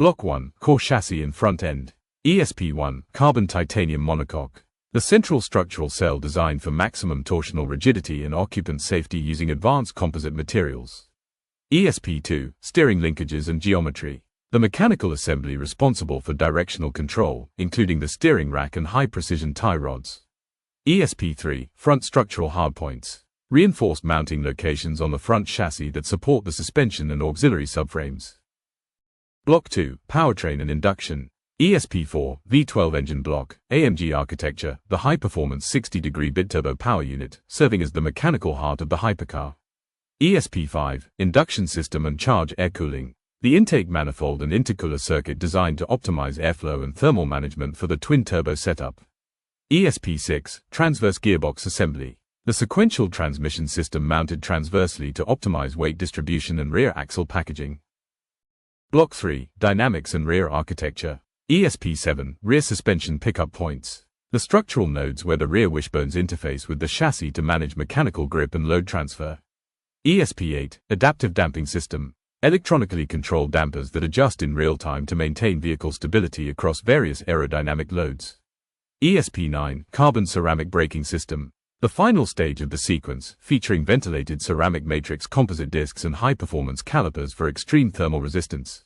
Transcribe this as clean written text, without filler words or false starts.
Block 1, core chassis and front end. ESP1, carbon titanium monocoque. The central structural cell designed for maximum torsional rigidity and occupant safety using advanced composite materials. ESP2, steering linkages and geometry. The mechanical assembly responsible for directional control, including the steering rack and high-precision tie rods. ESP3, front structural hardpoints. Reinforced mounting locations on the front chassis that support the suspension and auxiliary subframes. Block 2, powertrain and induction. ESP4, V12 engine block, AMG architecture, the high-performance 60-degree bit-turbo power unit, serving as the mechanical heart of the hypercar. ESP5, induction system and charge air cooling. The intake manifold and intercooler circuit designed to optimize airflow and thermal management for the twin-turbo setup. ESP6, transverse gearbox assembly. The sequential transmission system mounted transversely to optimize weight distribution and rear axle packaging. Block 3, dynamics and rear architecture. ESP7, rear suspension pickup points. The structural nodes where the rear wishbones interface with the chassis to manage mechanical grip and load transfer. ESP8, adaptive damping system. Electronically controlled dampers that adjust in real time to maintain vehicle stability across various aerodynamic loads. ESP9, carbon ceramic braking system. The final stage of the sequence, featuring ventilated ceramic matrix composite discs and high-performance calipers for extreme thermal resistance.